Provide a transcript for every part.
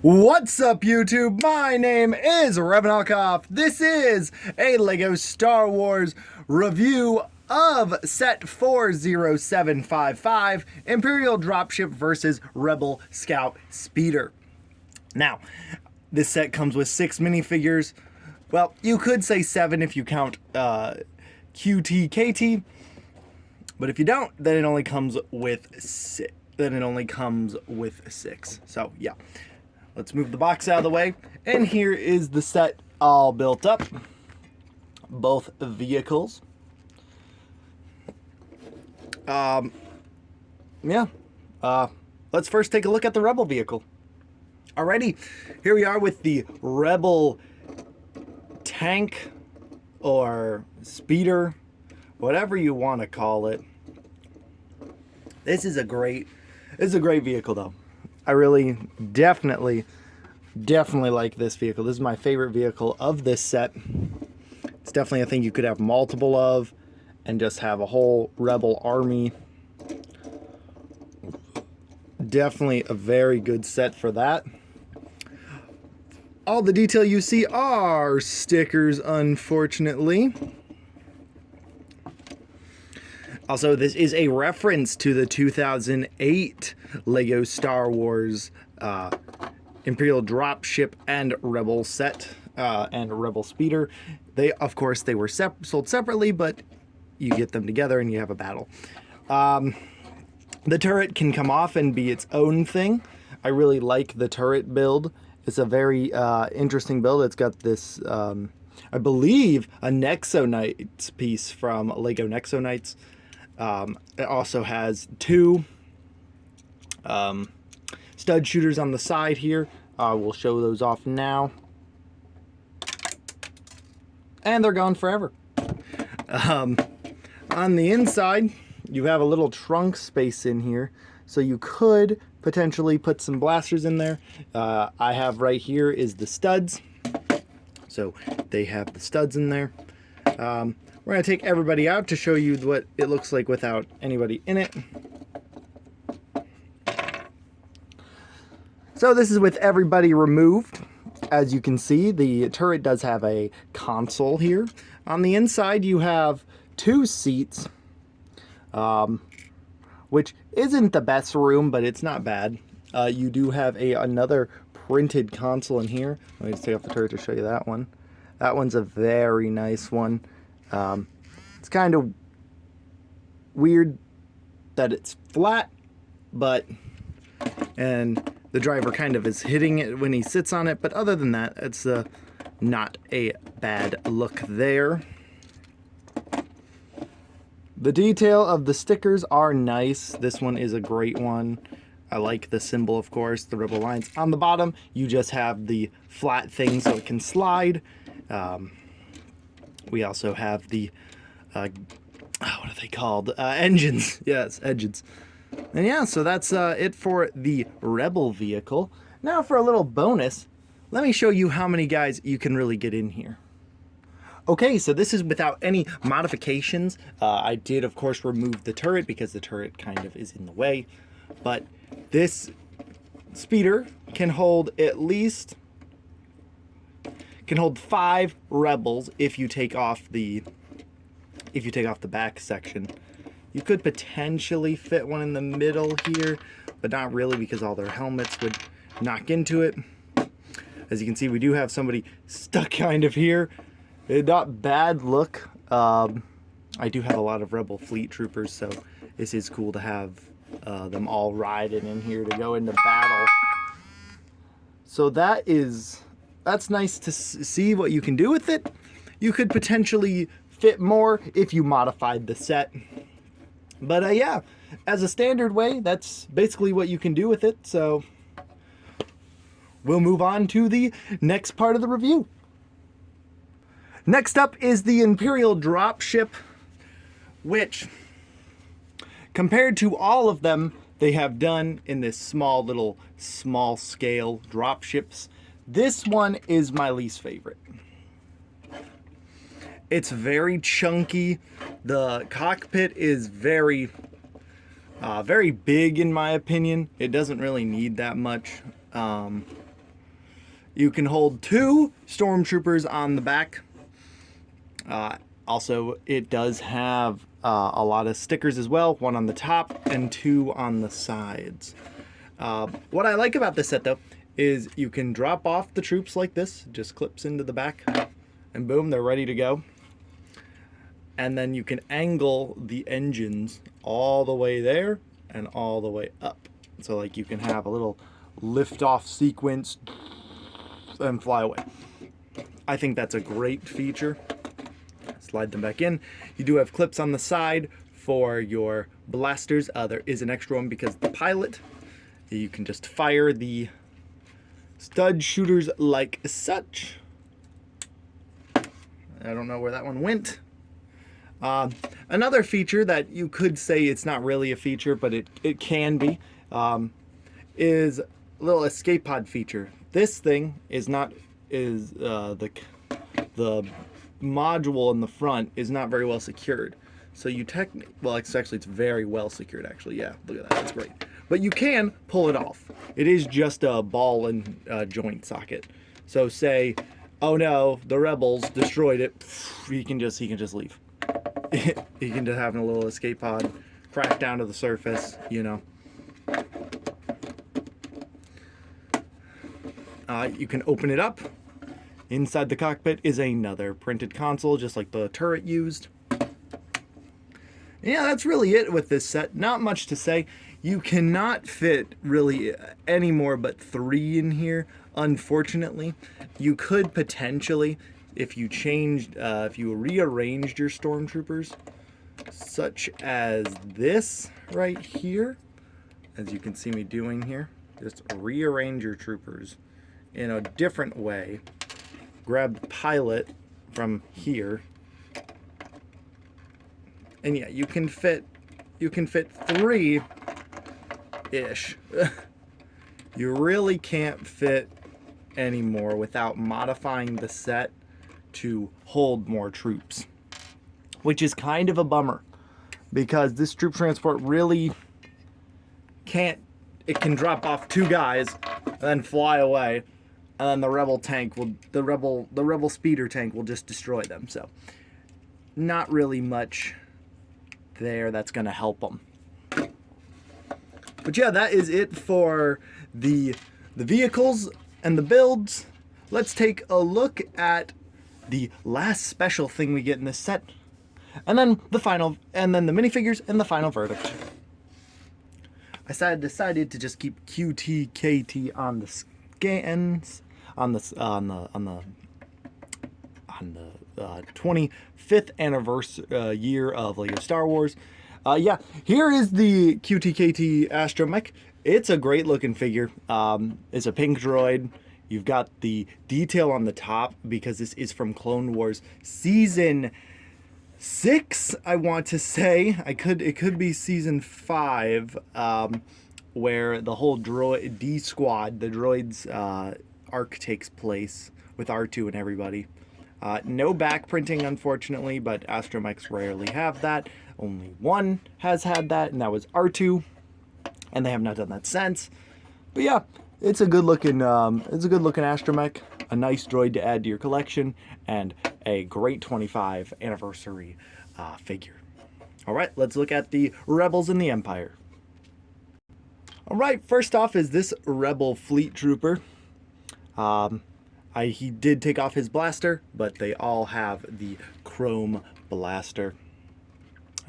What's up, YouTube? My name is Revanalkoff. This is a LEGO Star Wars review of set 40755, Imperial Dropship versus Rebel Scout Speeder. Now, this set comes with 6 minifigures. Well, you could say 7 if you count QT, KT, but if you don't, then it only comes with 6. So, yeah. Let's move the box out of the way. And here is the set all built up. Both vehicles. Let's first take a look at the Rebel vehicle. Alrighty, here we are with the Rebel tank or speeder, whatever you want to call it. This is a great vehicle though. I really definitely like this vehicle. This is my favorite vehicle of this set. It's definitely a thing you could have multiple of and just have a whole Rebel army. Definitely a very good set for that. All the detail you see are stickers, unfortunately. Also, this is a reference to the 2008 LEGO Star Wars Imperial Dropship and Rebel set and Rebel Speeder. Of course, they were sold separately, but you get them together and you have a battle. The turret can come off and be its own thing. I really like the turret build. It's a very interesting build. It's got this, I believe, a Nexo Knights piece from LEGO Nexo Knights. It also has 2 stud shooters on the side here. We'll show those off now. And they're gone forever. On the inside, you have a little trunk space in here. So you could potentially put some blasters in there. I have right here is the studs. So they have the studs in there. We're going to take everybody out to show you what it looks like without anybody in it. So this is with everybody removed. As you can see, the turret does have a console here. On the inside, you have 2 seats, which isn't the best room, but it's not bad. You do have another printed console in here. Let me just take off the turret to show you that one. That one's a very nice one. It's kind of weird that it's flat, and the driver kind of is hitting it when he sits on it, but other than that, it's not a bad look there. The detail of the stickers are nice. This one is a great one. I like the symbol, of course, the Rebel lines. On the bottom, you just have the flat thing so it can slide. We also have the, what are they called? Engines. Yes, engines. And yeah, so that's it for the Rebel vehicle. Now for a little bonus, let me show you how many guys you can really get in here. Okay, so this is without any modifications. I did, of course, remove the turret because the turret kind of is in the way. But this speeder can hold at least... can hold 5 rebels if you take off the back section. You could potentially fit one in the middle here, but not really because all their helmets would knock into it. As you can see, we do have somebody stuck kind of here. Not bad look. I do have a lot of Rebel fleet troopers, so this is cool to have them all riding in here to go into battle. So that's nice to see what you can do with it. You could potentially fit more if you modified the set. But yeah, as a standard way, that's basically what you can do with it. So we'll move on to the next part of the review. Next up is the Imperial Dropship, which, compared to all of them they have done in this small scale dropships, this one is my least favorite. It's very chunky. The cockpit is very big in my opinion. It doesn't really need that much. You can hold 2 stormtroopers on the back. Also, it does have a lot of stickers as well, 1 on the top and 2 on the sides. What I like about this set, though, is you can drop off the troops like this, just clips into the back, and boom, they're ready to go. And then you can angle the engines all the way there and all the way up. So like you can have a little lift-off sequence and fly away. I think that's a great feature. Slide them back in. You do have clips on the side for your blasters. There is an extra one because the pilot. You can just fire the stud shooters like such. I don't know where that one went. Another feature that you could say it's not really a feature, but it can be, is a little escape pod feature. This thing is not, the module in the front is not very well secured. So you well, it's very well secured actually. Yeah, look at that, that's great. But you can pull it off. It is just a ball and joint socket. So say, oh no, the rebels destroyed it, he can just leave. He can just have a little escape pod, crash down to the surface, you know. You can open it up. Inside the cockpit is another printed console, just like the turret used. Yeah, that's really it with this set. Not much to say. You cannot fit really any more but 3 in here, unfortunately. You could potentially, if you rearranged your stormtroopers, such as this right here, as you can see me doing here, just rearrange your troopers in a different way. Grab the pilot from here, and yeah, you can fit 3-ish. You really can't fit any more without modifying the set to hold more troops, which is kind of a bummer because this troop transport really can't. It can drop off 2 guys and then fly away, and then the rebel speeder tank will just destroy them. So not really much there that's going to help them. But yeah, that is it for the vehicles and the builds. Let's take a look at the last special thing we get in this set, and then the minifigures and the final verdict. I decided to just keep QTKT on the scans on the 25th anniversary year of Lego Star Wars. Yeah, here is the QTKT Astromech. It's a great looking figure. It's a pink droid. You've got the detail on the top because this is from Clone Wars Season 6, I want to say. It could be Season 5, where the whole D Squad, the droids arc takes place with R2 and everybody. No back printing, unfortunately, but astromechs rarely have that. Only one has had that, and that was R2, and they have not done that since. But yeah, it's a good looking astromech, a nice droid to add to your collection, and a great 25th anniversary figure. All right, let's look at the Rebels in the Empire. All right, first off is this Rebel Fleet Trooper. He did take off his blaster, but they all have the chrome blaster.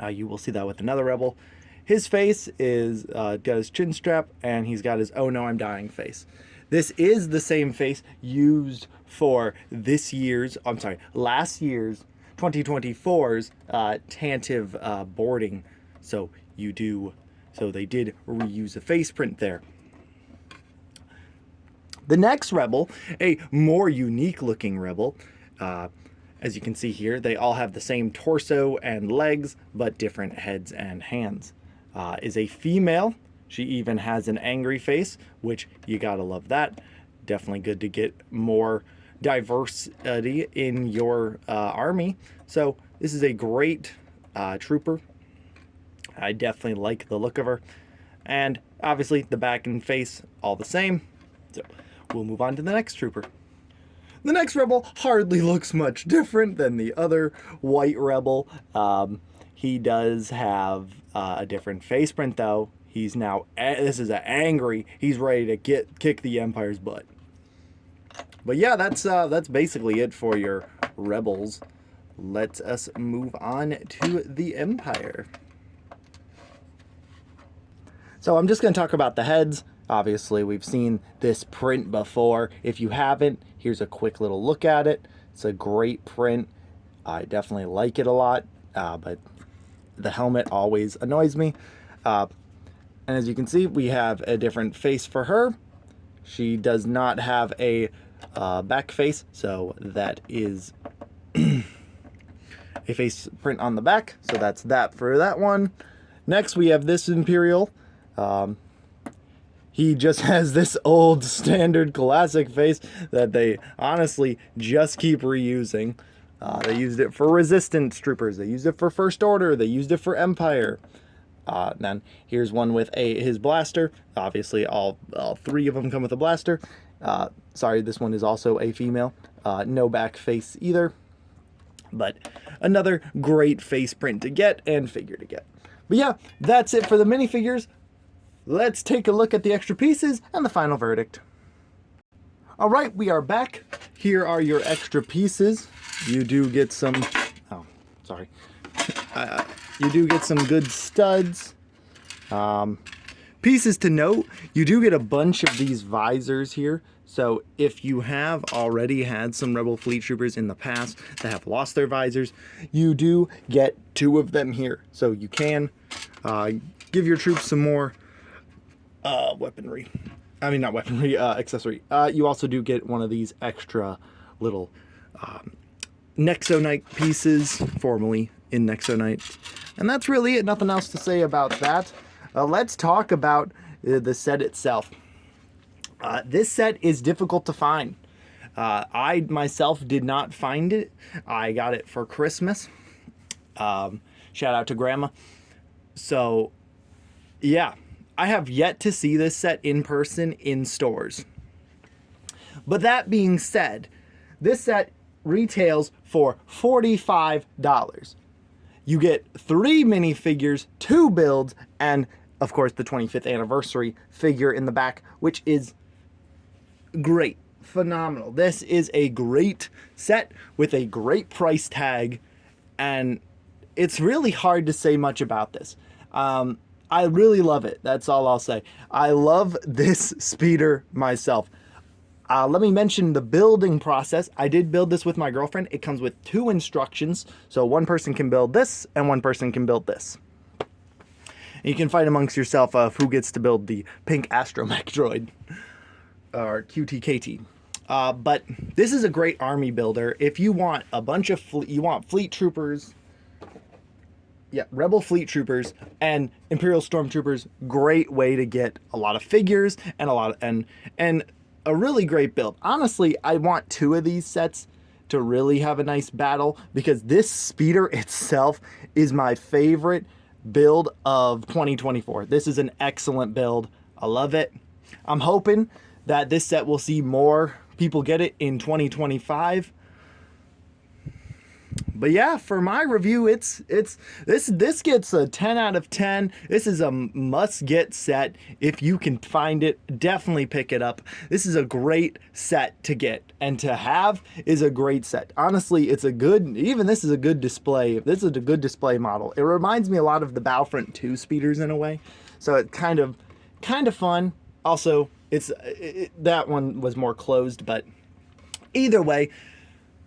You will see that with another Rebel. His face is got his chin strap, and he's got his "oh no, I'm dying" face. This is the same face used for last year's 2024's Tantive boarding. So they did reuse a face print there. The next Rebel, a more unique looking Rebel, as you can see here, they all have the same torso and legs, but different heads and hands. Is a female. She even has an angry face, which you gotta love that. Definitely good to get more diversity in your army. So this is a great trooper. I definitely like the look of her. And obviously the back and face all the same. So we'll move on to the next trooper. The next rebel hardly looks much different than the other white rebel. He does have a different face print, though. He's now, this is an angry, he's ready to kick the Empire's butt. But yeah, that's basically it for your rebels. Let us move on to the Empire. So I'm just going to talk about the heads. Obviously, we've seen this print before. If you haven't, here's a quick little look at it. It's a great print. I definitely like it a lot, but the helmet always annoys me. And as you can see, we have a different face for her. She does not have a back face, so that is a face print on the back. So that's that for that one. Next, we have this Imperial. He just has this old standard classic face that they honestly just keep reusing. They used it for Resistance troopers. They used it for First Order. They used it for Empire. Then here's one with his blaster. Obviously, all three of them come with a blaster. Sorry, this one is also a female. No back face either. But another great face print to get and figure to get. But yeah, that's it for the minifigures. Let's take a look at the extra pieces and the final verdict. All right, we are back. Here are your extra pieces. You do get some, oh, sorry. You do get some good studs. Pieces to note, you do get a bunch of these visors here. So if you have already had some Rebel Fleet Troopers in the past that have lost their visors, you do get 2 of them here. So you can give your troops some more weaponry. I mean, not weaponry, accessory. You also do get one of these extra little Nexonite pieces, formerly in Nexonite. And that's really it. Nothing else to say about that. Let's talk about the set itself. This set is difficult to find. I myself did not find it. I got it for Christmas. Shout out to Grandma. So, yeah. I have yet to see this set in person in stores. But that being said, this set retails for $45. You get 3 minifigures, 2 builds, and of course the 25th anniversary figure in the back, which is great, phenomenal. This is a great set with a great price tag, and it's really hard to say much about this. I really love it. That's all I'll say. I love this speeder myself. Let me mention the building process. I did build this with my girlfriend. It comes with 2 instructions. So one person can build this and one person can build this. And you can fight amongst yourself of who gets to build the pink astromech droid, or QTKT. But this is a great army builder. If you want a bunch of fleet troopers, yeah, Rebel Fleet Troopers and Imperial Stormtroopers, great way to get a lot of figures and and a really great build. Honestly, I want 2 of these sets to really have a nice battle, because this speeder itself is my favorite build of 2024. This is an excellent build. I love it. I'm hoping that this set will see more people get it in 2025. But yeah, for my review, this gets a 10 out of 10. This is a must-get set. If you can find it, definitely pick it up. This is a great set to get, and to have is a great set. Honestly, it's a good, even this is a good display. This is a good display model. It reminds me a lot of the Battlefront 2 speeders in a way. So it's kind of fun. Also, that one was more closed, but either way,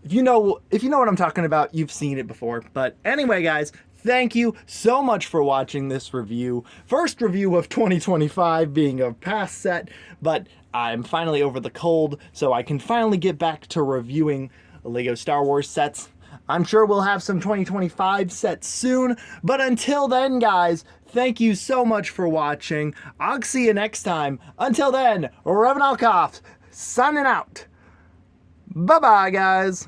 if you know what I'm talking about, you've seen it before. But anyway, guys, thank you so much for watching this review. First review of 2025, being a past set, but I'm finally over the cold, so I can finally get back to reviewing LEGO Star Wars sets. I'm sure we'll have some 2025 sets soon, but until then, guys, thank you so much for watching. I'll see you next time. Until then, Revan Alkoff, signing out. Bye-bye, guys.